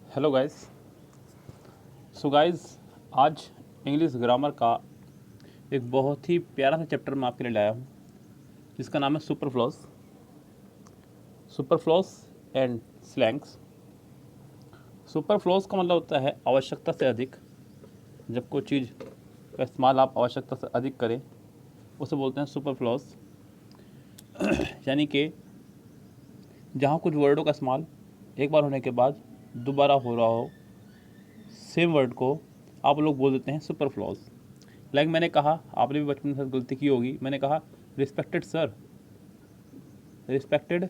Hello guys. So guys, आज English grammar का एक बहुत ही प्यारा सा चैप्टर मैं आपके लिए लाया हूँ, जिसका नाम है सुपरफ्लोस एंड स्लैंग्स। सुपरफ्लोस का मतलब होता है आवश्यकता से अधिक। जब कोई चीज़ का इस्तेमाल आप आवश्यकता से अधिक करें, उसे बोलते हैं सुपरफ्लोस। यानी कि जहाँ कुछ वर्डों का इस्तेमाल एक बार होने के बाद दोबारा हो रहा हो, सेम वर्ड को आप लोग बोल देते हैं सुपरफ्लोस। लाइक मैंने कहा, आपने भी बचपन में गलती की होगी, मैंने कहा रिस्पेक्टेड सर, रिस्पेक्टेड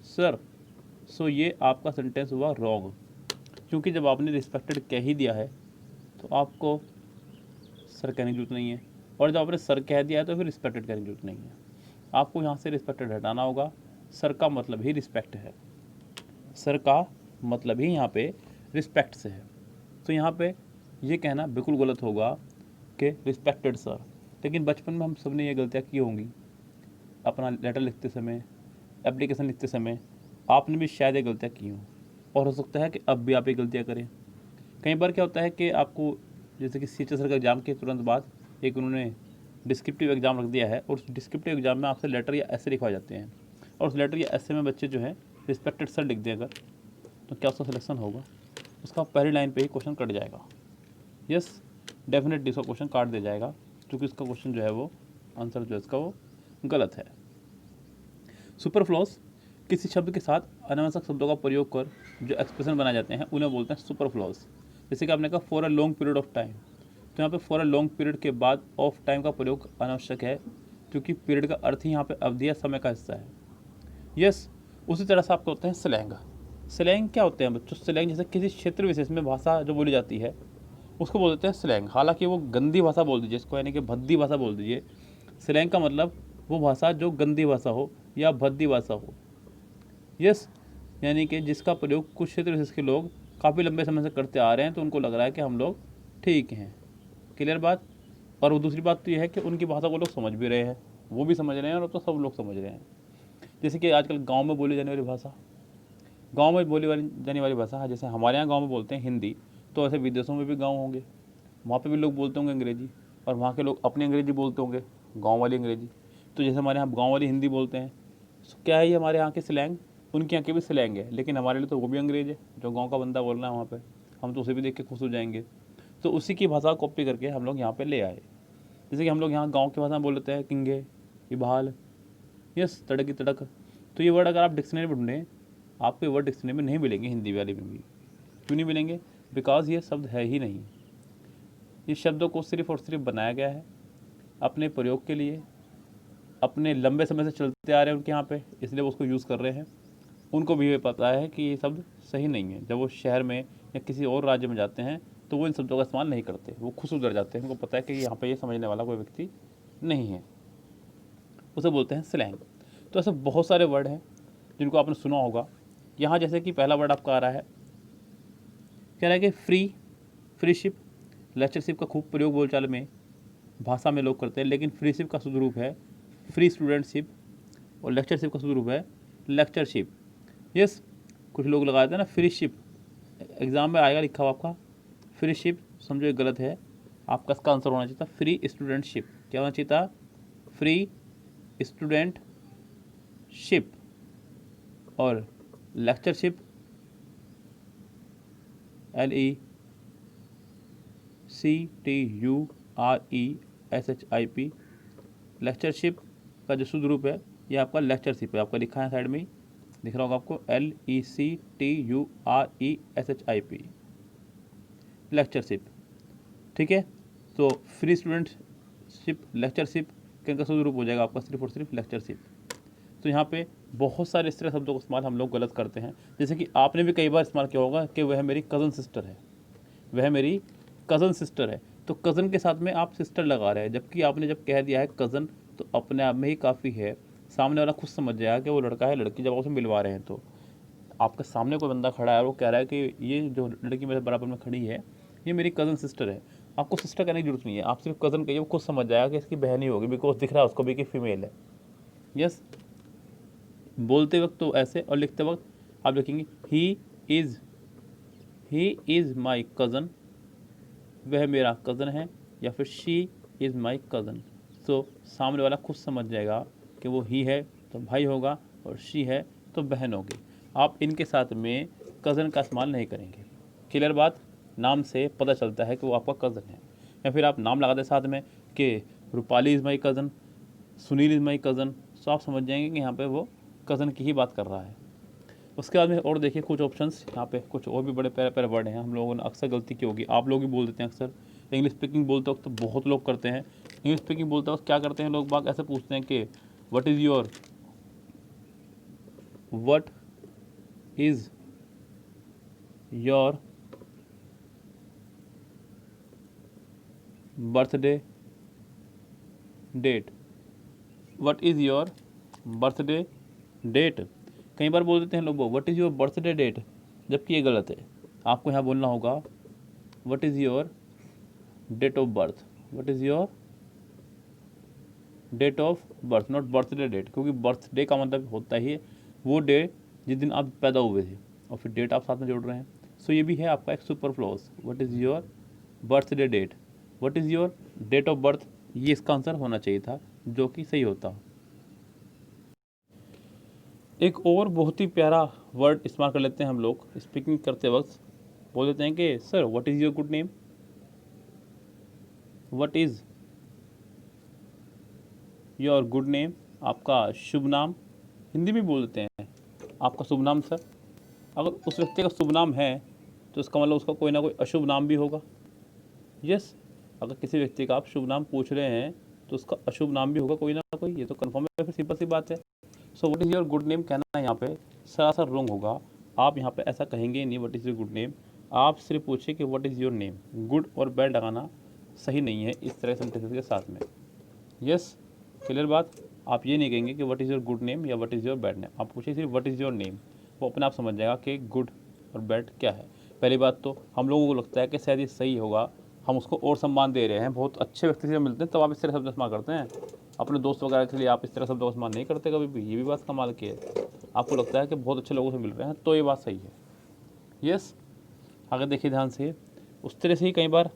सर। सो ये आपका सेंटेंस हुआ रॉन्ग, क्योंकि जब आपने रिस्पेक्टेड कह ही दिया है तो आपको सर कहने की जरूरत नहीं है, और जब आपने सर कह दिया है तो फिर रिस्पेक्टेड कहने की जरूरत नहीं है। आपको यहाँ से रिस्पेक्टेड हटाना होगा। सर का मतलब ही रिस्पेक्ट है, सर का मतलब ही यहाँ पे रिस्पेक्ट से है। तो यहाँ पे ये कहना बिल्कुल गलत होगा कि रिस्पेक्टेड सर। लेकिन बचपन में हम सब ने ये गलतियाँ की होंगी। अपना लेटर लिखते समय, एप्लीकेशन लिखते समय आपने भी शायद ये गलतियाँ की हों, और हो सकता है कि अब भी आप ये गलतियाँ करें। कई बार क्या होता है कि आपको, जैसे कि सी सर का एग्ज़ाम के तुरंत बाद एक उन्होंने डिस्क्रिप्टिव एग्ज़ाम रख दिया है, और उस डिस्क्रिप्टिव एग्ज़ाम में आपसे लेटर या ऐसे लिखवाए जाते हैं, और उस लेटर या ऐसे में बच्चे जो है रिस्पेक्टेड सर लिख दें अगर, तो क्या उसका सिलेक्शन होगा? उसका पहली लाइन पे ही क्वेश्चन कट जाएगा। यस, डेफिनेटली उसका क्वेश्चन काट दिया जाएगा, क्योंकि उसका क्वेश्चन जो है वो आंसर जो है इसका वो गलत है। सुपरफ्लॉस किसी शब्द के साथ अनावश्यक शब्दों का प्रयोग कर जो एक्सप्रेशन बनाए जाते हैं उन्हें बोलते हैं सुपरफ्लॉस। जैसे कि आपने कहा for a long period of time, तो यहाँ पे फॉर अ लॉन्ग पीरियड के बाद ऑफ टाइम का प्रयोग अनावश्यक है, क्योंकि पीरियड का अर्थ ही यहाँ पे अवधि या समय का हिस्सा है। यस, उसी तरह से आपको होते हैं स्लैंग। स्लैंग क्या होते हैं बच्चों? स्लैंग जैसे किसी क्षेत्र विशेष में भाषा जो बोली जाती है उसको बोल देते हैं स्लैंग। हालांकि वो गंदी भाषा बोल दीजिए इसको, यानी कि भद्दी भाषा बोल दीजिए। स्लैंग का मतलब वो भाषा जो गंदी भाषा हो या भद्दी भाषा हो। यस, यानी कि जिसका प्रयोग कुछ क्षेत्र विशेष के लोग काफ़ी लंबे समय से करते आ रहे हैं, तो उनको लग रहा है कि हम लोग ठीक हैं। क्लियर बात? और वो दूसरी बात तो ये है कि उनकी भाषा को लोग समझ भी रहे हैं, वो भी समझ रहे हैं, और अब तो सब लोग समझ रहे हैं। जैसे कि आजकल गाँव में बोली जाने वाली भाषा, गाँव में बोली वाली जाने वाली भाषा, जैसे हमारे यहाँ गाँव में बोलते हैं हिंदी, तो ऐसे विदेशों में भी गाँव होंगे, वहाँ पे भी लोग बोलते होंगे अंग्रेजी, और वहाँ के लोग अपनी अंग्रेजी बोलते होंगे, गाँव वाली अंग्रेजी। तो जैसे हमारे यहाँ गाँव वाली हिंदी बोलते हैं, तो क्या है ये हमारे यहाँ की स्लैंग, उनके यहाँ की भी स्लैंग है, लेकिन हमारे लिए तो वो भी अंग्रेज है जो गाँव का बंदा बोल रहा है वहाँ पे, हम तो उसे भी देख के खुश हो जाएंगे। तो उसी की भाषा कॉपी करके हम लोग यहाँ पे ले आए। जैसे कि हम लोग यहाँ गाँव की भाषा में बोल लेते हैं किंगे, इबाल, यस, तड़क की तड़क। तो ये वर्ड अगर आप डिक्शनरी में ढूंढें, आपको ये वर्ड डिक्शनरी में नहीं मिलेंगे, हिंदी वाले में भी। क्यों नहीं मिलेंगे? बिकॉज ये शब्द है ही नहीं। इस शब्दों को सिर्फ और सिर्फ बनाया गया है अपने प्रयोग के लिए, अपने लंबे समय से चलते आ रहे हैं उनके यहाँ पे, इसलिए वो उसको यूज़ कर रहे हैं। उनको भी ये पता है कि ये शब्द सही नहीं है। जब वो शहर में या किसी और राज्य में जाते हैं तो वो इन शब्दों का इस्तेमाल नहीं करते, वो खुश उधर जाते हैं, उनको पता है कि यहाँ पे ये समझने वाला कोई व्यक्ति नहीं है। उसे बोलते हैं स्लैंग। तो ऐसे बहुत सारे वर्ड हैं जिनको आपने सुना होगा। यहाँ जैसे कि पहला वर्ड आपका आ रहा है, कह रहा है कि फ्रीशिप। लेक्चरशिप का खूब प्रयोग बोलचाल में, भाषा में लोग करते हैं, लेकिन फ्रीशिप का शुद्ध रूप है फ्री स्टूडेंटशिप, और लेक्चरशिप का शुद्ध रूप है लेक्चरशिप। यस, कुछ लोग लगाते हैं ना फ्रीशिप, एग्जाम में आएगा लिखा हुआ आपका फ्रीशिप, समझो ये गलत है। आपका इसका आंसर होना चाहिए था फ्री स्टूडेंटशिप। क्या होना चाहिए था? Free studentship. और लेक्चरशिप LECTURESHIP, लेक्चरशिप का जो शुद्ध रूप है ये आपका लेक्चरशिप है। आपका लिखा है साइड में ही दिख रहा होगा आपको, LECTURESHIP, लेक्चरशिप। ठीक है, तो फ्री स्टूडेंटशिप, लेक्चरशिप का शुद्ध रूप हो जाएगा आपका सिर्फ और सिर्फ लेक्चरशिप। तो यहाँ पे बहुत सारे इस तरह शब्दों का इस्तेमाल हम लोग गलत करते हैं। जैसे कि आपने भी कई बार इस्तेमाल किया होगा कि वह मेरी कज़न सिस्टर है, वह मेरी कज़न सिस्टर है। तो कज़न के साथ में आप सिस्टर लगा रहे हैं, जबकि आपने जब कह दिया है कज़न तो अपने आप में ही काफ़ी है। सामने वाला खुद समझ जाएगा कि वो लड़का है लड़की, जब आप उसे मिलवा रहे हैं तो आपके सामने कोई बंदा खड़ा है और वो कह रहा है कि ये जो लड़की मेरे बराबर में खड़ी है ये मेरी कज़न सिस्टर है, आपको सिस्टर कहने की जरूरत नहीं है, आप सिर्फ कज़न कहिए, वो खुद समझ जाएगा कि इसकी बहन ही होगी, बिकॉज दिख रहा है उसको भी कि फीमेल है। यस, बोलते वक्त तो ऐसे, और लिखते वक्त आप लिखेंगे he is he is my cousin, वह मेरा कज़न है, या फिर शी इज़ माई कज़न। सो सामने वाला खुद समझ जाएगा कि वो ही है तो भाई होगा और शी है तो बहन होगी। आप इनके साथ में कज़न का इस्तेमाल नहीं करेंगे। क्लियर बात? नाम से पता चलता है कि वो आपका कज़न है। या फिर आप नाम लगा दें साथ में कि Rupali is my cousin, Sunil is my cousin, so आप समझ जाएंगे कि यहाँ पे वो कज़न की ही बात कर रहा है। उसके बाद में और देखिए कुछ ऑप्शंस, यहाँ पे कुछ और भी बड़े प्यारे प्यारे वर्ड हैं। हम लोगों ने अक्सर गलती की होगी, आप लोग भी बोल देते हैं अक्सर। इंग्लिश स्पीकिंग बोलते वक्त तो बहुत लोग करते हैं। इंग्लिश स्पीकिंग बोलते वक्त क्या करते हैं लोग बाग, ऐसे पूछते हैं कि what is your birthday date, what is your birthday date. कई बार बोल देते हैं लोग what is your birthday date, जबकि ये गलत है। आपको यहाँ बोलना होगा what is your date of birth, what is your date of birth, not birthday date, क्योंकि बर्थडे का मतलब होता ही वो डे जिस दिन आप पैदा हुए थे, और फिर डेट आप साथ में जोड़ रहे हैं। सो ये भी है आपका एक super flaws. What is your birthday date, what is your date of birth, ये इसका आंसर होना चाहिए था, जो कि सही होता। एक और बहुत ही प्यारा वर्ड इस्तेमाल कर लेते हैं हम लोग स्पीकिंग करते वक्त। बोल देते हैं कि sir what is your good name, what is your good name, आपका शुभ नाम। हिंदी में बोल देते हैं आपका शुभ नाम सर। अगर उस व्यक्ति का शुभ नाम है तो इसका मतलब उसका कोई ना कोई अशुभ नाम भी होगा। यस, अगर किसी व्यक्ति का आप शुभ नाम पूछ रहे हैं तो उसका अशुभ नाम भी होगा कोई ना कोई, ये तो कन्फर्म है, फिर सिंपल सी बात है। So what is your good name कहना यहाँ पे सरासर रॉन्ग होगा। आप यहाँ पे ऐसा कहेंगे नहीं what is your good name, आप सिर्फ पूछिए कि what is your name. Good और बैड लगाना सही नहीं है इस तरह सेंटेंसेस के साथ में। यस, क्लियर बात? आप ये नहीं कहेंगे कि what is your good name या what is your bad name, आप पूछिए सिर्फ व्हाट इज़ योर नेम। वो अपने आप समझ जाएगा कि गुड और बैड क्या है। पहली बात तो हम लोगों को लगता है कि शायद ये सही होगा, हम उसको और सम्मान दे रहे हैं, बहुत अच्छे व्यक्ति से मिलते हैं तब आप इस तरह शब्द इस्तेमाल करते हैं। अपने दोस्त वगैरह के लिए आप इस तरह शब्दों का इस्तेमाल नहीं करते कभी भी, ये भी बात कमाल की है। आपको लगता है कि बहुत अच्छे लोगों से मिल रहे हैं तो ये बात सही है। यस, आगे देखिए ध्यान से, उस तरह से ही कई बार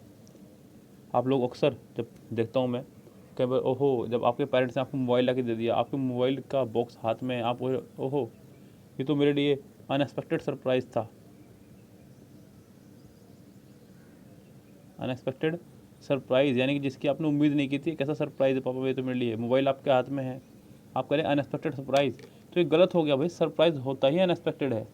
आप लोग अक्सर जब देखता हूँ मैं, कई बार ओहो, जब आपके पेरेंट्स ने आपको मोबाइल ला के दे दिया, आपके मोबाइल का बॉक्स हाथ में, आप ओहो ये तो मेरे लिए अनएक्सपेक्टेड सरप्राइज़ था। अनएक्सपेक्टेड सरप्राइज़ यानी कि जिसकी आपने उम्मीद नहीं की थी। कैसा सरप्राइज़ है पापा, ये तो मेरे लिए मोबाइल आपके हाथ में है, आप कह रहे हैं अनएक्सपेक्टेड सरप्राइज़, तो ये गलत हो गया भाई। सरप्राइज़ होता ही अनएक्सपेक्टेड है।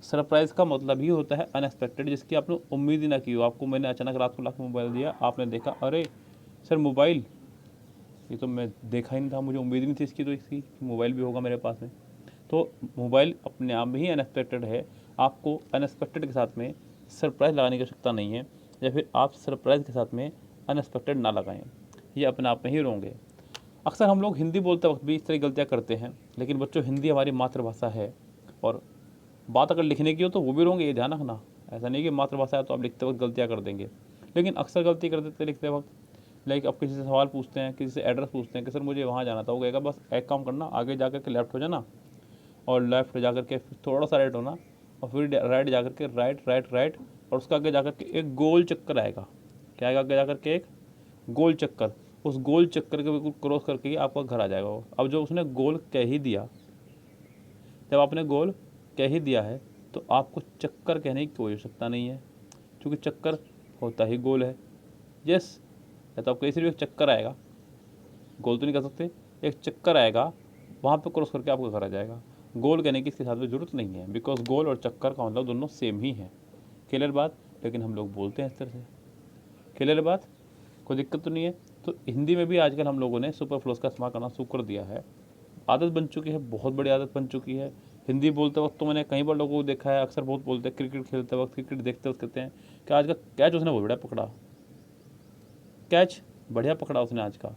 सरप्राइज़ का मतलब ही होता है अनएक्सपेक्टेड, जिसकी आपने उम्मीद ही ना की हो। आपको मैंने अचानक रात को ला के मोबाइल दिया, आपने देखा अरे सर मोबाइल, ये तो मैं देखा ही नहीं था, मुझे उम्मीद नहीं थी इसकी, तो इसकी मोबाइल भी होगा मेरे पास में। तो मोबाइल अपने आप में ही अनएक्सपेक्टेड है। आपको अनएक्सपेक्टेड के साथ में सरप्राइज़ लगाने की आवश्यकता नहीं है, या फिर आप सरप्राइज़ के साथ में अनएक्सपेक्टेड ना लगाएं, ये अपने आप में ही रॉन्ग है। अक्सर हम लोग हिंदी बोलते वक्त भी इस तरह गलतियाँ करते हैं, लेकिन बच्चों हिंदी हमारी मातृभाषा है, और बात अगर लिखने की हो तो वो भी रॉन्ग है, ये ध्यान रखना। ऐसा नहीं कि मातृभाषा है तो आप लिखते वक्त गलतियाँ कर देंगे, लेकिन अक्सर गलती कर देते लिखते वक्त। लाइक आप किसी से सवाल पूछते हैं, किसी से एड्रेस पूछते हैं कि सर मुझे वहाँ जाना था, वो कहेगा बस एक काम करना, आगे जा कर के लेफ्ट हो जाना, और लेफ्ट जा कर के फिर थोड़ा सा राइट होना, और फिर राइट जा कर के राइट राइट राइट, और उसका आगे जा कर के एक गोल चक्कर आएगा। क्या आएगा आगे जा कर के? एक गोल चक्कर। उस गोल चक्कर के बिल्कुल क्रॉस करके ही आपका घर आ जाएगा वो। अब जो उसने गोल कह ही दिया, जब आपने गोल कह ही दिया है तो आपको चक्कर कहने की कोई आवश्यकता नहीं है, क्योंकि चक्कर होता ही गोल है। यस, या तो आपको सिर्फ एक चक्कर आएगा, गोल तो नहीं कर सकते, एक चक्कर आएगा, वहाँ पे क्रॉस करके आपका घर आ जाएगा। गोल कहने की इसके साथ में ज़रूरत नहीं है, बिकॉज गोल और चक्कर का मतलब दोनों सेम ही है। क्लियर बात? लेकिन हम लोग बोलते हैं इस तरह से। क्लियर बात? कोई दिक्कत तो नहीं है। तो हिंदी में भी आजकल हम लोगों ने सुपर फ्लोज का इस्तेमाल करना शुरू कर दिया है, आदत बन चुकी है, बहुत बड़ी आदत बन चुकी है। हिंदी बोलते वक्त तो मैंने कई बार लोगों को देखा है, अक्सर बहुत बोलते हैं, क्रिकेट खेलते वक्त, क्रिकेट देखते वक्त कहते हैं कि आज का कैच उसने बहुत बढ़िया पकड़ा, कैच बढ़िया पकड़ा उसने आज का।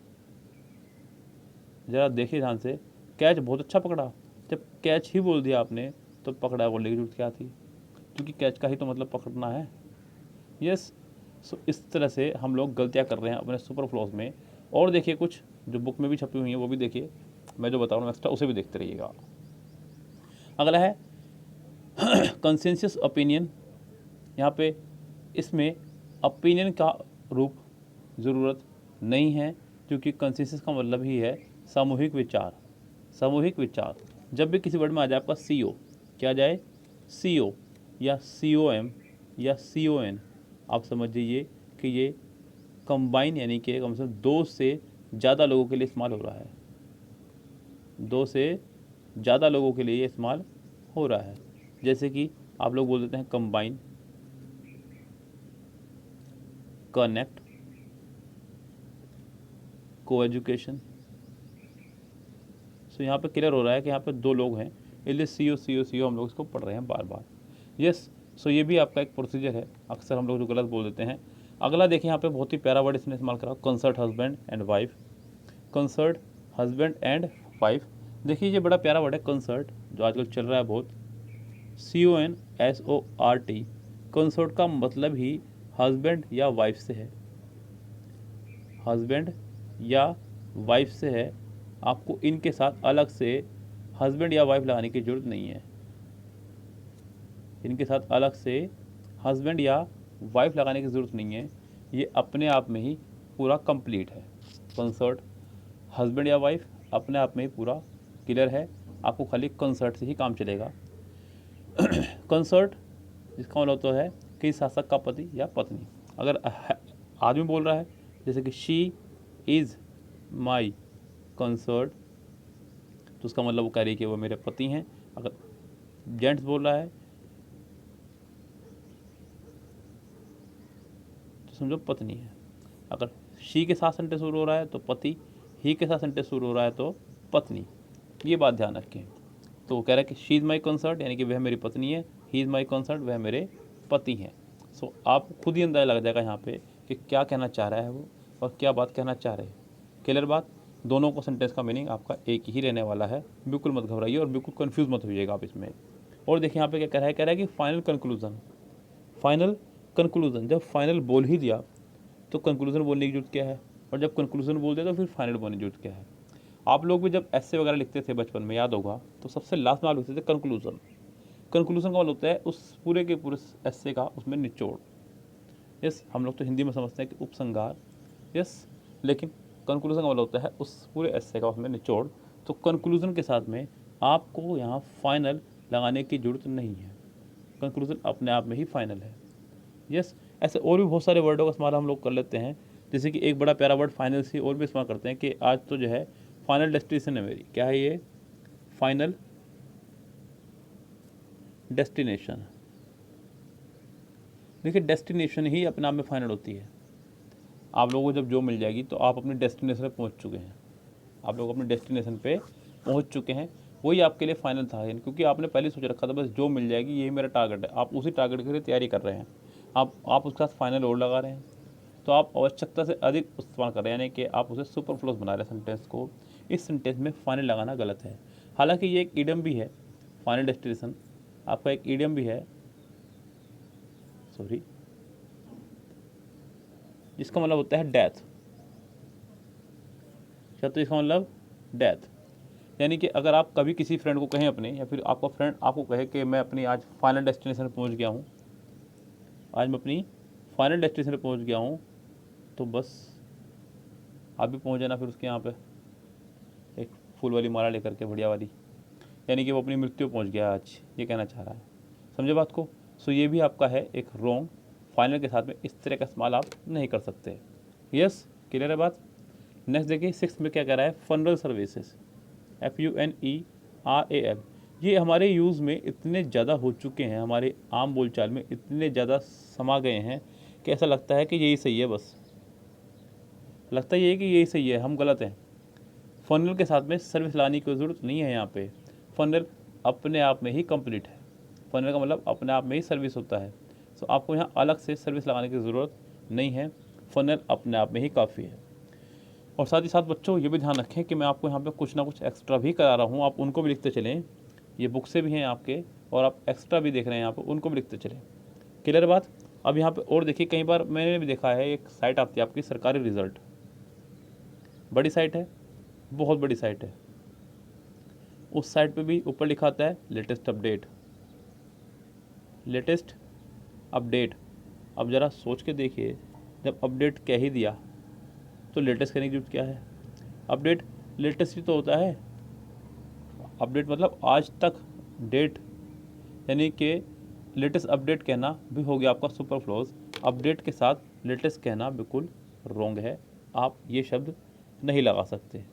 ज़रा देखिए ध्यान से, कैच बहुत अच्छा पकड़ा। जब कैच ही बोल दिया आपने तो पकड़ा बोलने की जरूरत क्या थी, क्योंकि कैच का ही तो मतलब पकड़ना है। यस, सो इस तरह से हम लोग गलतियाँ कर रहे हैं अपने सुपर फ्लॉज में। और देखिए कुछ जो बुक में भी छपी हुई हैं वो भी देखिए, मैं जो बता रहा हूँ एक्स्ट्रा उसे भी देखते रहिएगा। अगला है कंसेंसस ओपिनियन यहाँ पे इसमें ओपिनियन का रूप ज़रूरत नहीं है, क्योंकि कंसेंसस का मतलब ही है सामूहिक विचार। सामूहिक विचार जब भी किसी वर्ड में आ जाए आपका CO, क्या जाए CO या COM या CON, आप समझ जाइए कि ये कंबाइन यानी कि कम से कम 2 से ज़्यादा लोगों के लिए इस्तेमाल हो रहा है। 2 से ज़्यादा लोगों के लिए ये इस्तेमाल हो रहा है। जैसे कि आप लोग बोल देते हैं कंबाइन, कनेक्ट, को एजुकेशन। सो यहाँ पे क्लियर हो रहा है कि यहाँ पे 2 लोग हैं, इसलिए CO हम लोग इसको पढ़ रहे हैं बार बार। यस, सो ये भी आपका एक प्रोसीजर है, अक्सर हम लोग जो गलत बोल देते हैं। अगला देखिए, यहाँ पे बहुत ही प्यारा वर्ड इसने इस्तेमाल करा, concert husband and wife. Concert husband and wife, देखिए ये बड़ा प्यारा वर्ड है कंसर्ट, जो आजकल चल रहा है बहुत, CONSORT। कंसर्ट का मतलब ही हस्बैंड या वाइफ से है, हस्बैंड या वाइफ से है। आपको इनके साथ अलग से हस्बैंड या वाइफ लगाने की ज़रूरत नहीं है। इनके साथ अलग से हस्बैंड या वाइफ लगाने की ज़रूरत नहीं है, ये अपने आप में ही पूरा कंप्लीट है। कंसर्ट हस्बैंड या वाइफ अपने आप में ही पूरा क्लियर है, आपको खाली कंसर्ट से ही काम चलेगा। कंसर्ट इसका मतलब होता है कि शासक का पति या पत्नी। अगर आदमी बोल रहा है, जैसे कि शी इज़ माई कंसर्ट, तो उसका मतलब वो कह रही है कि वो मेरे पति हैं। अगर जेंट्स बोल रहा है तो समझो पत्नी है। अगर शी के साथ सेंटेंस शुरू हो रहा है तो पति, ही के साथ सेंटेंस शुरू हो रहा है तो पत्नी। ये बात ध्यान रखें। तो वो कह रहा है कि शी इज़ माई कंसर्ट, यानी कि वह मेरी पत्नी है, ही इज़ माई कंसर्ट, वह मेरे पति हैं। सो आप खुद ही अंदाजा लग जाएगा यहाँ पे कि क्या कहना चाह रहा है वो और क्या बात कहना चाह रहे हैं। क्लियर बात, दोनों को सेंटेंस का मीनिंग आपका एक ही रहने वाला है, बिल्कुल मत घबराइए और बिल्कुल कंफ्यूज मत होइएगा आप इसमें। और देखिए यहाँ पे क्या कह रहा है कि फाइनल कंक्लूजन। फाइनल कंक्लूजन, जब फाइनल बोल ही दिया तो कंक्लूजन बोलने की जरूरत क्या है, और जब कंक्लूजन बोल दिया तो फिर फाइनल बोलने की जरूरत क्या है। आप लोग भी जब ऐसे वगैरह लिखते थे बचपन में, याद होगा, तो सबसे लास्ट में आप लिखते थे कंक्लूजन। कंक्लूजन का मतलब होता है उस पूरे के पूरे ऐसे का उसमें निचोड़। यस, हम लोग तो हिंदी में समझते हैं कि उपसंहार। यस, लेकिन कंक्लूजन का मतलब होता है उस पूरे ऐसे का उसमें निचोड़। तो कंक्लूजन के साथ में आपको यहाँ फाइनल लगाने की ज़रूरत नहीं है, कंक्लूजन अपने आप में ही फाइनल है। यस, ऐसे और भी बहुत सारे वर्डों का इस्तेमाल हम लोग कर लेते हैं, जैसे कि एक बड़ा प्यारा वर्ड फाइनल से और भी इस्तेमाल करते हैं कि आज तो जो है फाइनल डेस्टिनेशन है मेरी। क्या है ये? Final destination. देखिए, डेस्टिनेशन ही अपने आप में फाइनल होती है। आप लोगों को जब जो मिल जाएगी तो आप अपने डेस्टिनेशन पे पहुंच चुके हैं, आप लोग अपने डेस्टिनेशन पे पहुंच चुके हैं, वही आपके लिए फाइनल था। यानी क्योंकि आपने पहले सोच रखा था बस जो मिल जाएगी यही मेरा टारगेट है, आप उसी टारगेट के लिए तैयारी कर रहे हैं, आप उसके साथ फाइनल और लगा रहे हैं, तो आप आवश्यकता से अधिक इस्तेमाल कर रहे हैं, यानी कि आप उसे सुपरफ्लूस बना रहे हैं सेंटेंस को। इस सेंटेंस में फाइनल लगाना गलत है। हालांकि ये एक ईडियम भी है, फाइनल डेस्टिनेशन आपका एक ईडियम भी है, सॉरी, जिसका मतलब होता है डेथ। क्या? तो इसका मतलब डेथ, यानी कि अगर आप कभी किसी फ्रेंड को कहें अपने, या फिर आपका फ्रेंड आपको कहे कि मैं अपनी आज फाइनल डेस्टिनेशन पर पहुंच गया हूं, आज मैं अपनी फाइनल डेस्टिनेशन पर पहुंच गया हूं, तो बस आप भी पहुंच जाना फिर उसके यहाँ पे एक फूल वाली माला लेकर के, बढ़िया वाली, यानी कि वो अपनी मृत्यु पहुंच गया आज, ये कहना चाह रहा है। समझे बात को? सो ये भी आपका है एक रॉन्ग, फाइनल के साथ में इस तरह का इस्तेमाल आप नहीं कर सकते। यस, क्लियर है बात। नेक्स्ट देखिए, 6 में क्या कह रहा है? Funeral services, FUNERAL। ये हमारे यूज़ में इतने ज़्यादा हो चुके हैं, हमारे आम बोलचाल में इतने ज़्यादा समा गए हैं कि ऐसा लगता है कि यही सही है, बस लगता ही है कि यही सही है, हम गलत हैं। फनल के साथ में सर्विस लाने की ज़रूरत नहीं है यहाँ पे, फनल अपने आप में ही कंप्लीट है। फनल का मतलब अपने आप में ही सर्विस होता है, तो आपको यहाँ अलग से सर्विस लगाने की ज़रूरत नहीं है, फनल अपने आप में ही काफ़ी है। और साथ ही साथ बच्चों ये भी ध्यान रखें कि मैं आपको यहाँ पे कुछ ना कुछ एक्स्ट्रा भी करा रहा हूँ, आप उनको भी लिखते चलें। ये बुक से भी हैं आपके, और आप एक्स्ट्रा भी देख रहे हैं यहाँ पे, उनको भी लिखते चलें। क्लियर बात। अब यहाँ पे और देखिए, कई बार मैंने भी देखा है, एक साइट आती है आपकी सरकारी रिजल्ट, बड़ी साइट है, बहुत बड़ी साइट है, उस साइट पे भी ऊपर लिखा आता है लेटेस्ट अपडेट, लेटेस्ट अपडेट, अब ज़रा सोच के देखिए, जब अपडेट कह ही दिया तो लेटेस्ट करने की जरूरत क्या है? अपडेट लेटेस्ट ही तो होता है। अपडेट मतलब आज तक, डेट, यानी कि लेटेस्ट अपडेट कहना भी हो गया आपका सुपर फ्लॉज। अपडेट के साथ लेटेस्ट कहना बिल्कुल रॉन्ग है, आप ये शब्द नहीं लगा सकते।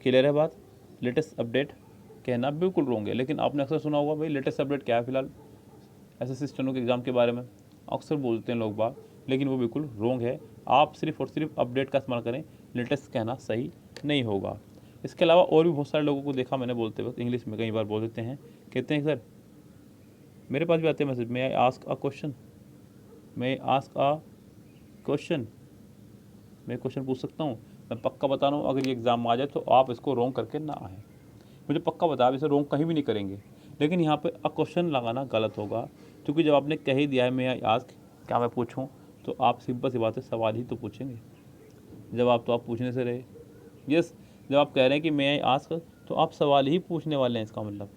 क्लियर है बात? लेटेस्ट अपडेट कहना बिल्कुल रॉन्ग है। लेकिन आपने अक्सर सुना होगा भाई लेटेस्ट अपडेट क्या है फिलहाल एसएससी स्टेनो के एग्ज़ाम के बारे में, अक्सर बोलते हैं लोग बात, लेकिन वो बिल्कुल रॉन्ग है। आप सिर्फ और सिर्फ अपडेट का इस्तेमाल करें, लेटेस्ट कहना सही नहीं होगा। इसके अलावा और भी बहुत सारे लोगों को देखा मैंने बोलते वक्त, इंग्लिश में कई बार बोल देते हैं, कहते हैं सर, मेरे पास भी आते हैं message, may I ask a question, मैं आस्क अ क्वेश्चन, मैं क्वेश्चन पूछ सकता हूँ। मैं पक्का बता रहा हूँ, अगर ये एग्ज़ाम आ जाए तो आप इसको रॉन्ग करके ना आए, मुझे पक्का बता, आप इसे रॉन्ग कहीं भी नहीं करेंगे। लेकिन यहाँ पे अ क्वेश्चन लगाना गलत होगा, क्योंकि जब आपने कह ही दिया है मैं आस्क, क्या मैं पूछूँ, तो आप सिंपल सी बात है सवाल ही तो पूछेंगे। जब आप पूछने से रहे, यस, जब आप कह रहे हैं कि मैं आस्क, तो आप सवाल ही पूछने वाले हैं, इसका मतलब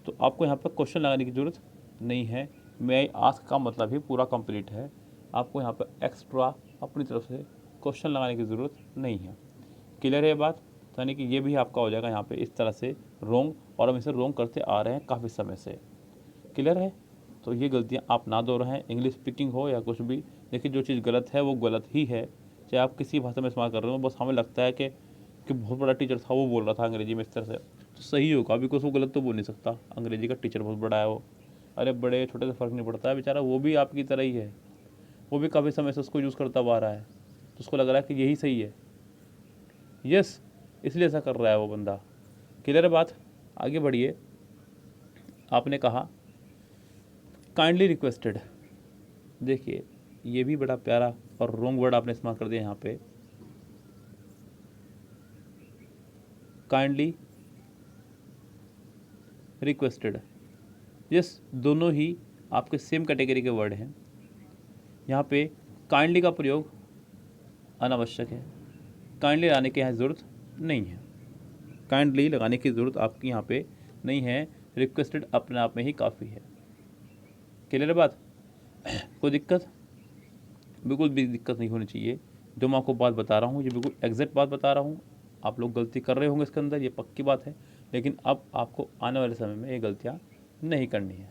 तो आपको यहाँ पर क्वेश्चन लगाने की ज़रूरत नहीं है। मैं आस्क का मतलब ही पूरा कंप्लीट है, आपको यहाँ पर एक्स्ट्रा अपनी तरफ से क्वेश्चन लगाने की ज़रूरत नहीं है। क्लियर है बात? तो यानी कि ये भी आपका हो जाएगा यहाँ पे इस तरह से रॉन्ग, और हम इसे रॉन्ग करते आ रहे हैं काफ़ी समय से। क्लियर है? तो ये गलतियाँ आप ना दोहराएं, इंग्लिश स्पीकिंग हो या कुछ भी। देखिए जो चीज़ गलत है वो गलत ही है, चाहे आप किसी भाषा में इस्तेमाल कर रहे हो। बस हमें लगता है कि बहुत बड़ा टीचर था वो बोल रहा था अंग्रेजी में इस तरह से, तो सही होगा, बिकॉज वो गलत तो बोल नहीं सकता, अंग्रेजी का टीचर बहुत बड़ा है वो। अरे बड़े छोटे से फ़र्क नहीं पड़ता है, बेचारा वो भी आपकी तरह ही है, वो भी काफ़ी समय से उसको यूज़ करता हुआ आ रहा है, तो उसको लग रहा है कि यही सही है, यस, इसलिए ऐसा कर रहा है वो बंदा। क्लियर है बात? आगे बढ़िए। आपने कहा काइंडली रिक्वेस्टेड, देखिए ये भी बड़ा प्यारा और रॉन्ग वर्ड आपने इस्तेमाल कर दिया यहाँ पे। काइंडली रिक्वेस्टेड, यस, दोनों ही आपके सेम कैटेगरी के वर्ड हैं। यहाँ पे काइंडली का प्रयोग अनावश्यक है, काइंडली लगाने की यहाँ ज़रूरत नहीं है, काइंडली लगाने की ज़रूरत आपकी यहाँ पे नहीं है, रिक्वेस्टेड अपने आप में ही काफ़ी है। क्लियर है बात? कोई दिक्कत? बिल्कुल भी दिक्कत नहीं होनी चाहिए। जो मैं आपको बात बता रहा हूँ ये बिल्कुल एग्जैक्ट बात बता रहा हूँ। आप लोग गलती कर रहे होंगे इसके अंदर, ये पक्की बात है, लेकिन अब आपको आने वाले समय में ये गलतियाँ नहीं करनी है।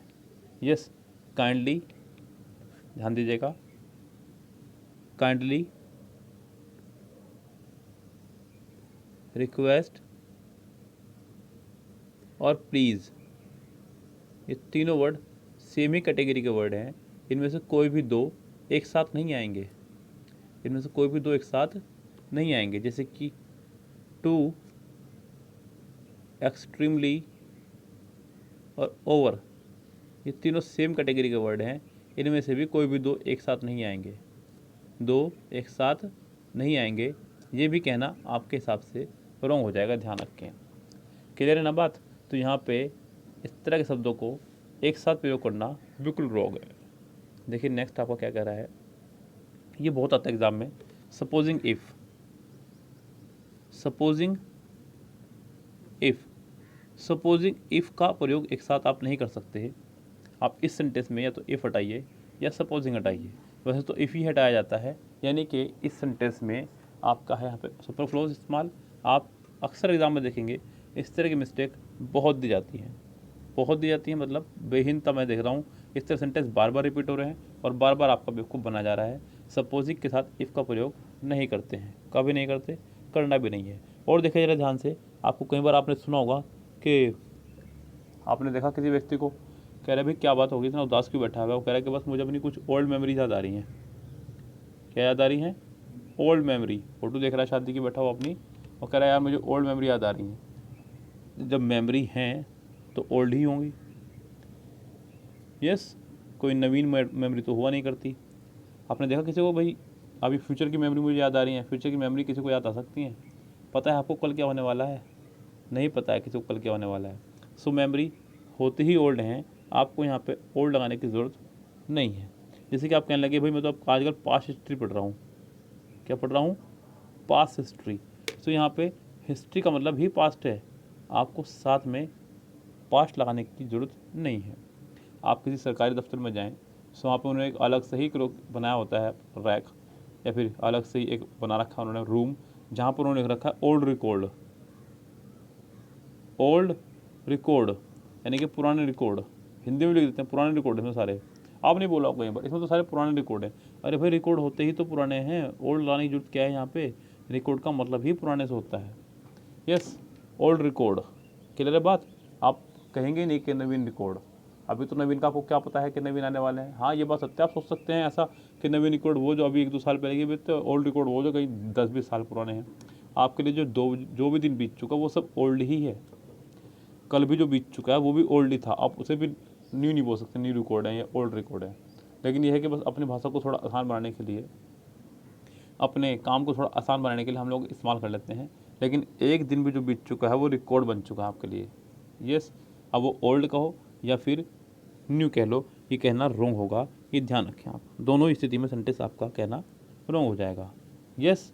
यस, काइंडली, ध्यान दीजिएगा, काइंडली, रिक्वेस्ट और प्लीज़, ये तीनों वर्ड सेम ही कैटेगरी के वर्ड हैं। इनमें से कोई भी दो एक साथ नहीं आएंगे, इनमें से कोई भी दो एक साथ नहीं आएंगे। जैसे कि टू, एक्सट्रीमली और ओवर, ये तीनों सेम कैटेगरी के वर्ड हैं, इनमें से भी कोई भी दो एक साथ नहीं आएंगे, दो एक साथ नहीं आएंगे, ये भी कहना आपके हिसाब से रॉन्ग हो जाएगा, ध्यान रखें। क्लियर है ना बात? तो यहाँ पे इस तरह के शब्दों को एक साथ प्रयोग करना बिल्कुल रॉन्ग है। देखिए नेक्स्ट आपका क्या कह रहा है, ये बहुत आता है एग्जाम में, supposing if, supposing if, supposing if का प्रयोग एक साथ आप नहीं कर सकते। आप इस सेंटेंस में या तो इफ़ हटाइए या सपोजिंग हटाइए। वैसे तो इफ़ ही हटाया जाता है, यानी कि इस सेंटेंस में आपका है यहाँ पे सुपर फ्लोज इस्तेमाल। आप अक्सर एग्जाम में देखेंगे इस तरह की मिस्टेक बहुत दी जाती है, बहुत दी जाती है, मतलब बेहिनता मैं देख रहा हूँ इस तरह सेंटेंस बार बार रिपीट हो रहे हैं और बार बार आपका बेवकूफ़ बना जा रहा है। सपोजिंग के साथ इफ़ का प्रयोग नहीं करते हैं, कभी नहीं करते, करना भी नहीं है। और देखिए जरा ध्यान से, आपको कई बार आपने सुना होगा कि आपने देखा किसी व्यक्ति को, कह रहे भाई क्या बात होगी, इतना उदास क्यों बैठा हुआ है, वो कह रहा है कि बस मुझे अपनी कुछ ओल्ड मेमोरीज याद आ रही हैं। क्या याद आ रही हैं? Old memory. फोटो देख रहा है शादी की बैठा हुआ अपनी, और कह रहा है यार मुझे ओल्ड मेमोरी याद आ रही हैं। जब मेमोरी हैं तो ओल्ड ही होंगी, यस, कोई नवीन मेमोरी तो हुआ नहीं करती। आपने देखा किसी को भाई अभी फ्यूचर की मेमोरी मुझे याद आ रही है, फ्यूचर की मेमोरी किसी को याद आ सकती है? पता है आपको कल क्या होने वाला है? नहीं पता है किसी को कल क्या होने वाला है। सो मेमोरी होते ही ओल्ड हैं, आपको यहाँ पे ओल्ड लगाने की ज़रूरत नहीं है। जैसे कि आप कहने लगे भाई मैं तो अब आजकल पास्ट हिस्ट्री पढ़ रहा हूँ, क्या पढ़ रहा हूँ? Past history. सो यहाँ पे हिस्ट्री का मतलब ही पास्ट है, आपको साथ में पास्ट लगाने की ज़रूरत नहीं है। आप किसी सरकारी दफ्तर में जाएं, सो वहाँ पे उन्होंने एक अलग से ही बनाया होता है रैक, या फिर अलग से ही एक बना रखा है उन्होंने रूम, जहाँ पर उन्होंने रखा है ओल्ड रिकॉर्ड। ओल्ड रिकॉर्ड यानी कि पुराने रिकॉर्ड, हिंदी में लिख देते हैं पुराने रिकॉर्ड इसमें सारे। आप नहीं बोला कहीं पर, इसमें तो सारे पुराने रिकॉर्ड हैं। अरे भाई रिकॉर्ड होते ही तो पुराने हैं, ओल्ड लाने की जरूरत क्या है यहाँ पे, रिकॉर्ड का मतलब ही पुराने से होता है। Yes, old record. क्लियर है बात। आप कहेंगे नहीं कि नवीन रिकॉर्ड, अभी तो नवीन का आपको क्या पता है कि नवीन आने वाले हैं। हाँ ये बात सत्य, आप सोच सकते हैं ऐसा कि नवीन रिकॉर्ड वो जो अभी 1-2 साल पहले के बीते, ओल्ड रिकॉर्ड वो जो कहीं 10-20 साल पुराने हैं। आपके लिए जो भी दिन बीत चुका वो सब ओल्ड ही है। कल भी जो बीत चुका है वो भी ओल्ड ही था, आप उसे भी न्यू नहीं बोल सकते, न्यू रिकॉर्ड है या ओल्ड रिकॉर्ड है। लेकिन यह है कि बस अपनी भाषा को थोड़ा आसान बनाने के लिए, अपने काम को थोड़ा आसान बनाने के लिए हम लोग इस्तेमाल कर लेते हैं। लेकिन एक दिन भी जो बीत चुका है वो रिकॉर्ड बन चुका है आपके लिए। यस, अब वो ओल्ड कहो या फिर न्यू कह लो, ये कहना रॉन्ग होगा, ये ध्यान रखें आप। दोनों स्थिति में सेंटेंस आपका कहना रॉन्ग हो जाएगा। यस,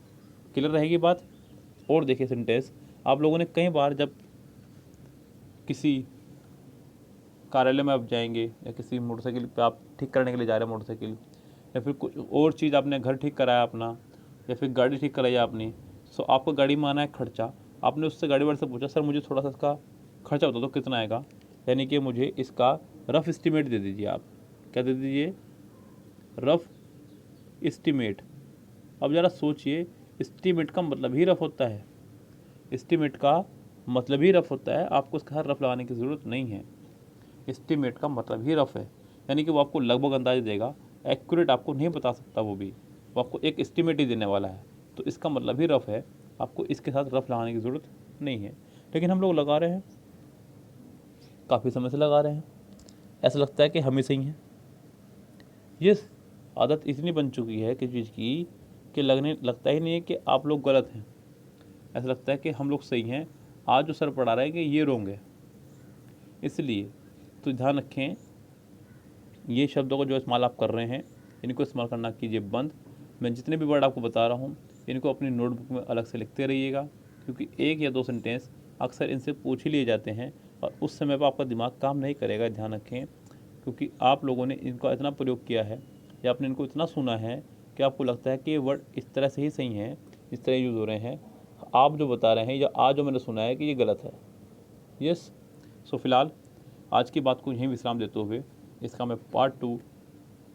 क्लियर रहेगी बात। और देखिए सेंटेंस, आप लोगों ने कई बार जब किसी कार्यालय में आप जाएंगे या किसी मोटरसाइकिल पे आप ठीक करने के लिए जा रहे हैं मोटरसाइकिल, या फिर कुछ और चीज़ आपने घर ठीक कराया अपना, या फिर गाड़ी ठीक कराई आपने, सो आपको गाड़ी में आना है खर्चा। आपने उससे गाड़ी वाले से पूछा सर मुझे थोड़ा सा इसका खर्चा बता दो कितना आएगा, यानी कि मुझे इसका रफ एस्टीमेट दे दीजिए। आप क्या दे दीजिए, रफ एस्टीमेट। अब ज़रा सोचिए, एस्टीमेट का मतलब ही रफ होता है, एस्टीमेट का मतलब ही रफ होता है, आपको उसका हर रफ लगाने की ज़रूरत नहीं है। एस्टीमेट का मतलब ही रफ है, यानी कि वो आपको लगभग अंदाज़ा देगा, एक्यूरेट आपको नहीं बता सकता, वो आपको एक एस्टीमेट ही देने वाला है। तो इसका मतलब ही रफ है, आपको इसके साथ रफ लगाने की ज़रूरत नहीं है। लेकिन हम लोग लगा रहे हैं, काफ़ी समय से लगा रहे हैं, ऐसा लगता है कि हम ही सही हैं। ये आदत इतनी बन चुकी है किसी चीज़ की कि लगता ही नहीं है कि आप लोग गलत हैं, ऐसा लगता है कि हम लोग सही हैं। आज जो सर पढ़ा रहा है कि ये रोंग है। इसलिए तो ध्यान रखें, ये शब्दों को जो इस्तेमाल आप कर रहे हैं इनको इस्तेमाल करना कीजिए बंद। मैं जितने भी वर्ड आपको बता रहा हूँ इनको अपनी नोटबुक में अलग से लिखते रहिएगा, क्योंकि 1 या 2 सेंटेंस अक्सर इनसे पूछ ही लिए जाते हैं और उस समय पर आपका दिमाग काम नहीं करेगा। ध्यान रखें, क्योंकि आप लोगों ने इनका इतना प्रयोग किया है या आपने इनको इतना सुना है कि आपको लगता है कि ये वर्ड इस तरह से ही सही हैं, इस तरह यूज़ हो रहे हैं। आप जो बता रहे हैं या आज जो मैंने सुना है कि ये गलत है। यस, सो फिलहाल आज की बात को यहीं विश्राम देते हुए इसका मैं पार्ट 2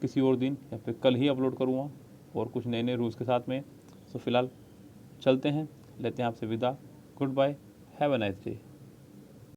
किसी और दिन या फिर कल ही अपलोड करूँगा और कुछ नए नए रूल्स के साथ में। सो फिलहाल चलते हैं, लेते हैं आपसे विदा। Goodbye, have a nice day.